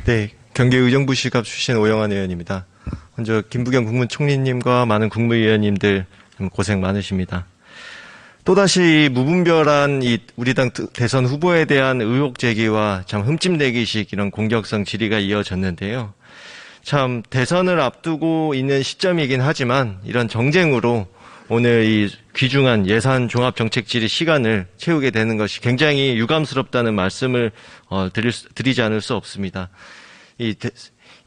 네, 경기의정부시갑 출신 오영환 의원입니다. 먼저 김부겸 국무총리님과 많은 국무위원님들 고생 많으십니다. 또다시 무분별한 우리 당 대선 후보에 대한 의혹 제기와 참 흠집내기식 이런 공격성 질의가 이어졌는데요. 참 대선을 앞두고 있는 시점이긴 하지만 이런 정쟁으로 오늘 이 귀중한 예산 종합정책 질의 시간을 채우게 되는 것이 굉장히 유감스럽다는 말씀을 드리지 않을 수 없습니다.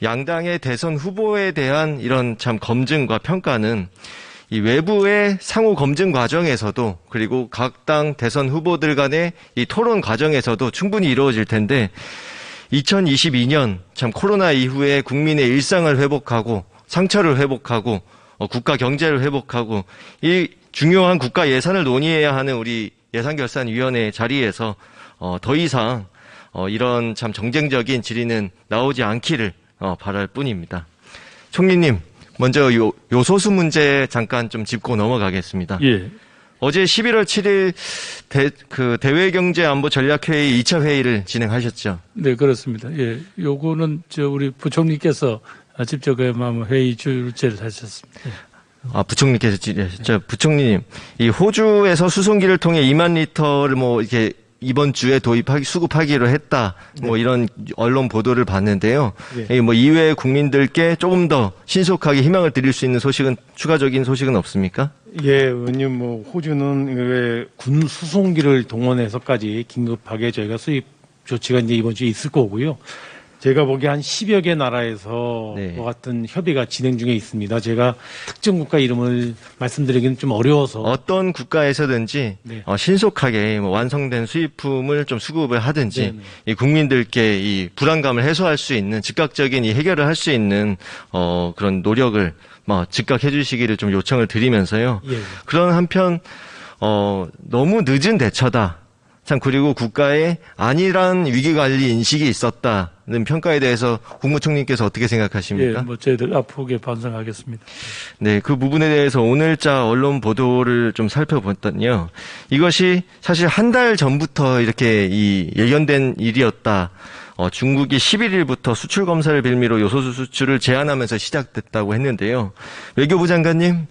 양당의 대선 후보에 대한 이런 참 검증과 평가는 이 외부의 상호 검증 과정에서도 그리고 각 당 대선 후보들 간의 이 토론 과정에서도 충분히 이루어질 텐데 2022년 참 코로나 이후에 국민의 일상을 회복하고 상처를 회복하고 국가 경제를 회복하고 이 중요한 국가 예산을 논의해야 하는 우리 예산결산위원회 자리에서 더 이상 이런 참 정쟁적인 질의는 나오지 않기를 바랄 뿐입니다. 총리님, 먼저 요소수 문제 잠깐 좀 짚고 넘어가겠습니다. 예. 어제 11월 7일 대외경제안보전략회의 2차 회의를 진행하셨죠? 네, 그렇습니다. 예. 요거는 우리 부총리께서 직접 회의 주재를 하셨습니다. 예. 부총리께서 질의하셨죠. 부총리님, 이 호주에서 수송기를 통해 2만 리터를 이렇게 이번 주에 수급하기로 했다. 이런 언론 보도를 봤는데요. 네. 이외의 국민들께 조금 더 신속하게 희망을 드릴 수 있는 추가적인 소식은 없습니까? 예, 의원님, 호주는 왜 군 수송기를 동원해서까지 긴급하게 저희가 수입 조치가 이제 이번 주에 있을 거고요. 제가 보기에 한 10여 개 나라에서 네. 같은 협의가 진행 중에 있습니다. 제가 특정 국가 이름을 말씀드리기는 좀 어려워서. 어떤 국가에서든지 네. 신속하게 완성된 수입품을 좀 수급을 하든지 네네. 이 국민들께 이 불안감을 해소할 수 있는 즉각적인 이 해결을 할 수 있는 그런 노력을 즉각 해주시기를 좀 요청을 드리면서요. 예. 그런 한편 너무 늦은 대처다. 참 그리고 국가에 안일한 위기관리 인식이 있었다는 평가에 대해서 국무총리께서 어떻게 생각하십니까? 예, 저희들 아프게 반성하겠습니다. 네, 그 부분에 대해서 오늘자 언론 보도를 좀 살펴봤더니요. 이것이 사실 한 달 전부터 이렇게 예견된 일이었다. 중국이 11일부터 수출 검사를 빌미로 요소수 수출을 제한하면서 시작됐다고 했는데요. 외교부 장관님,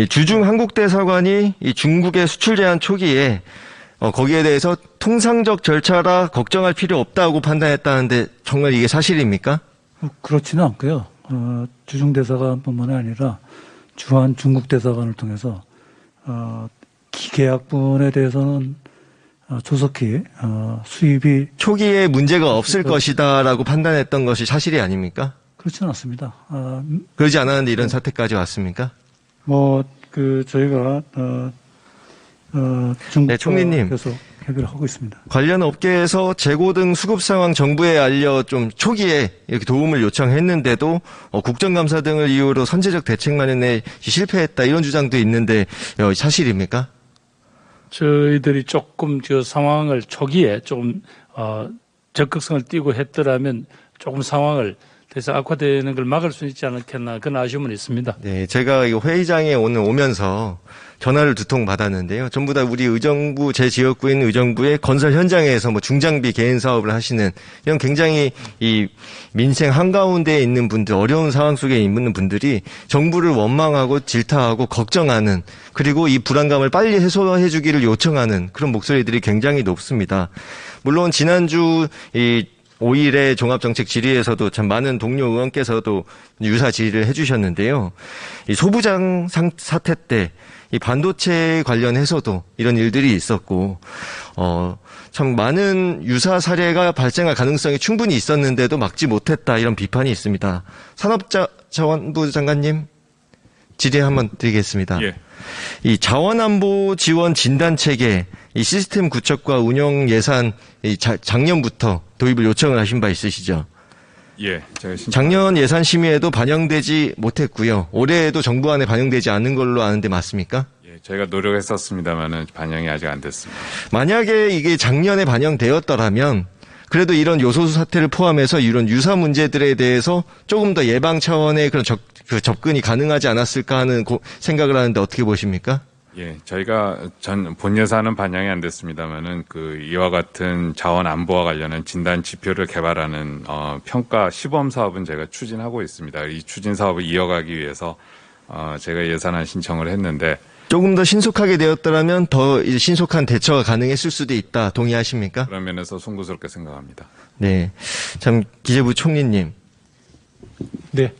주중 한국대사관이 이 중국의 수출 제한 초기에 거기에 대해서 통상적 절차라 걱정할 필요 없다고 판단했다는데 정말 이게 사실입니까? 그렇지는 않고요. 주중대사관뿐만 아니라 주한 중국대사관을 통해서 기계약분에 대해서는 조속히 수입이 초기에 문제가 없을 것이다라고 판단했던 것이 사실이 아닙니까? 그렇지는 않습니다. 그러지 않았는데 이런 사태까지 왔습니까? 저희가 중국과 네, 총리님. 계속 협의를 하고 있습니다. 관련 업계에서 재고 등 수급 상황 정부에 알려 좀 초기에 이렇게 도움을 요청했는데도 국정감사 등을 이유로 선제적 대책 마련에 실패했다 이런 주장도 있는데 사실입니까? 저희들이 조금 상황을 초기에 조금 적극성을 띠고 했더라면 조금 상황을 대해서 악화되는 걸 막을 수 있지 않겠나 그런 아쉬움은 있습니다. 네, 제가 이 회의장에 오늘 오면서 전화를 2통 받았는데요. 전부 다 우리 의정부, 제 지역구인 의정부의 건설 현장에서 중장비 개인 사업을 하시는 이런 굉장히 이 민생 한가운데에 있는 분들, 어려운 상황 속에 있는 분들이 정부를 원망하고 질타하고 걱정하는 그리고 이 불안감을 빨리 해소해 주기를 요청하는 그런 목소리들이 굉장히 높습니다. 물론 지난주 5일의 종합정책 질의에서도 참 많은 동료 의원께서도 유사 질의를 해주셨는데요. 이 소부장 사태 때 이 반도체 관련해서도 이런 일들이 있었고, 참 많은 유사 사례가 발생할 가능성이 충분히 있었는데도 막지 못했다 이런 비판이 있습니다. 산업자원부 장관님 질의 한번 드리겠습니다. 예. 이 자원안보 지원 진단 체계 이 시스템 구축과 운영 예산 작년부터 도입을 요청을 하신 바 있으시죠? 예, 제가 작년 예산 심의에도 반영되지 못했고요. 올해에도 정부안에 반영되지 않은 걸로 아는데 맞습니까? 예, 저희가 노력했었습니다만은 반영이 아직 안 됐습니다. 만약에 이게 작년에 반영되었더라면 그래도 이런 요소수 사태를 포함해서 이런 유사 문제들에 대해서 조금 더 예방 차원의 그런 접근이 가능하지 않았을까 하는 생각을 하는데 어떻게 보십니까? 예, 저희가 본 예산은 반영이 안 됐습니다만은 이와 같은 자원 안보와 관련한 진단 지표를 개발하는 평가 시범 사업은 제가 추진하고 있습니다. 이 추진 사업을 이어가기 위해서 제가 예산안 신청을 했는데 조금 더 신속하게 되었더라면 더 이제 신속한 대처가 가능했을 수도 있다. 동의하십니까? 그런 면에서 송구스럽게 생각합니다. 네. 참 기재부 총리님. 네.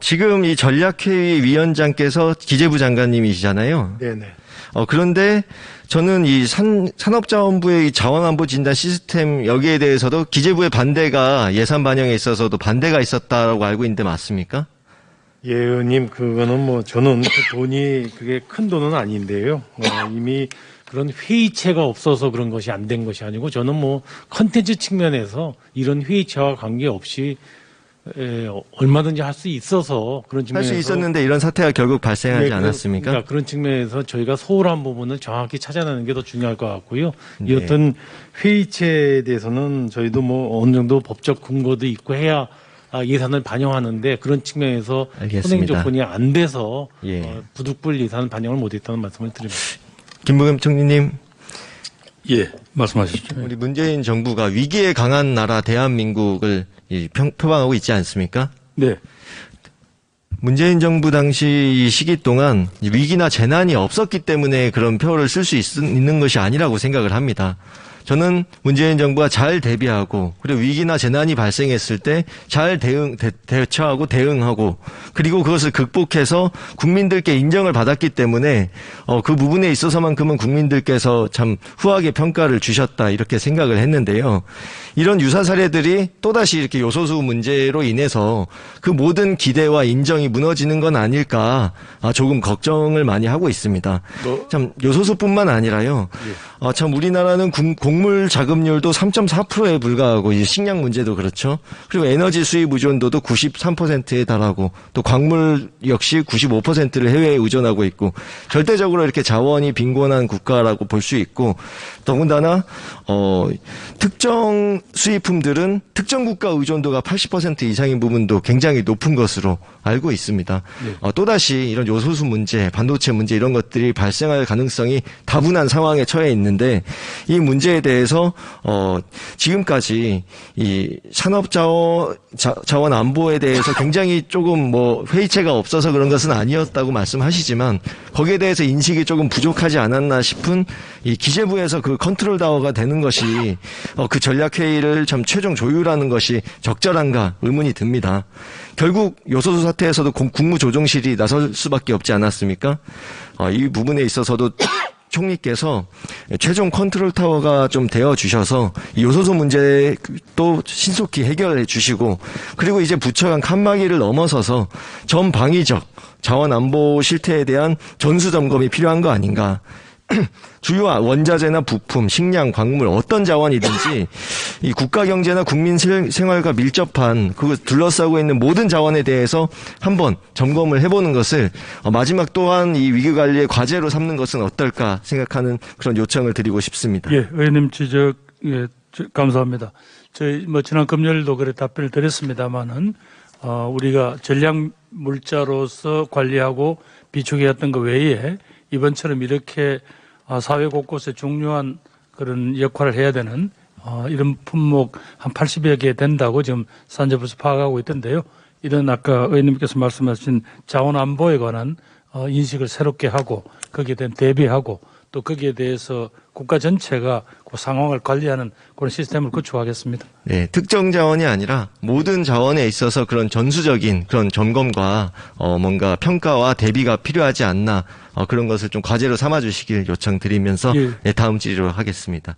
지금 이 전략회의 위원장께서 기재부 장관님이시잖아요. 네네. 그런데 저는 이 산업자원부의 이 자원안보 진단 시스템 여기에 대해서도 기재부의 반대가 예산 반영에 있어서도 반대가 있었다라고 알고 있는데 맞습니까? 예, 의원님, 그거는 저는 돈이 그게 큰 돈은 아닌데요. 이미 그런 회의체가 없어서 그런 것이 안 된 것이 아니고 저는 컨텐츠 측면에서 이런 회의체와 관계없이 얼마든지 할 수 있어서 그런 할 측면에서 수 있었는데 이런 사태가 결국 발생하지 네, 않았습니까? 그러니까 그런 측면에서 저희가 소홀한 부분을 정확히 찾아내는 게 더 중요할 것 같고요. 네. 여튼 회의체에 대해서는 저희도 어느 정도 법적 근거도 있고 해야 예산을 반영하는데 그런 측면에서 알겠습니다. 선행 조건이 안 돼서 예. 부득불 예산 반영을 못했다는 말씀을 드립니다. 김부겸 총리님, 예, 말씀하시죠. 우리 문재인 정부가 위기에 강한 나라 대한민국을 표방하고 있지 않습니까? 네. 문재인 정부 당시 이 시기 동안 위기나 재난이 없었기 때문에 그런 표를 쓸 수 있는 것이 아니라고 생각을 합니다. 저는 문재인 정부가 잘 대비하고 그리고 위기나 재난이 발생했을 때 잘 대처하고 대응하고 그리고 그것을 극복해서 국민들께 인정을 받았기 때문에 그 부분에 있어서만큼은 국민들께서 참 후하게 평가를 주셨다 이렇게 생각을 했는데요. 이런 유사 사례들이 또다시 이렇게 요소수 문제로 인해서 그 모든 기대와 인정이 무너지는 건 아닐까 조금 걱정을 많이 하고 있습니다. 참 요소수뿐만 아니라요. 참 우리나라는 곡물 자급률도 3.4%에 불과하고 이제 식량 문제도 그렇죠. 그리고 에너지 수입 의존도도 93%에 달하고 또 광물 역시 95%를 해외에 의존하고 있고 절대적으로 이렇게 자원이 빈곤한 국가라고 볼 수 있고 더군다나 특정 수입품들은 특정 국가 의존도가 80% 이상인 부분도 굉장히 높은 것으로 알고 있습니다. 네. 또다시 이런 요소수 문제, 반도체 문제 이런 것들이 발생할 가능성이 다분한 상황에 처해 있는데 이 문제에 대해서 지금까지 이 산업자원 안보에 대해서 굉장히 조금 회의체가 없어서 그런 것은 아니었다고 말씀하시지만 거기에 대해서 인식이 조금 부족하지 않았나 싶은 이 기재부에서 그 컨트롤 타워가 되는 것이 그 전략회의를 참 최종 조율하는 것이 적절한가 의문이 듭니다. 결국 요소수 사태에서도 국무조정실이 나설 수밖에 없지 않았습니까? 이 부분에 있어서도 총리께서 최종 컨트롤 타워가 좀 되어 주셔서 이 요소수 문제도 신속히 해결해 주시고 그리고 이제 부처 간 칸막이를 넘어서서 전방위적 자원 안보 실태에 대한 전수 점검이 필요한 거 아닌가. 주요 원자재나 부품, 식량, 광물 어떤 자원이든지 이 국가 경제나 국민 생활과 밀접한 그 둘러싸고 있는 모든 자원에 대해서 한번 점검을 해보는 것을 마지막 또한 이 위기 관리의 과제로 삼는 것은 어떨까 생각하는 그런 요청을 드리고 싶습니다. 예, 의원님 지적 감사합니다. 저희 지난 금요일도 그래 답변을 드렸습니다만은 우리가 전략 물자로서 관리하고 비축해왔던 것 외에 이번처럼 이렇게 사회 곳곳에 중요한 그런 역할을 해야 되는 이런 품목 한 80여 개 된다고 지금 산자부에서 파악하고 있던데요. 이런 아까 의원님께서 말씀하신 자원 안보에 관한 인식을 새롭게 하고 거기에 대한 대비하고 또 거기에 대해서 국가 전체가 그 상황을 관리하는 그런 시스템을 구축하겠습니다. 네, 특정 자원이 아니라 모든 자원에 있어서 그런 전수적인 그런 점검과 뭔가 평가와 대비가 필요하지 않나 그런 것을 좀 과제로 삼아주시길 요청드리면서 예. 네, 다음 질의로 하겠습니다.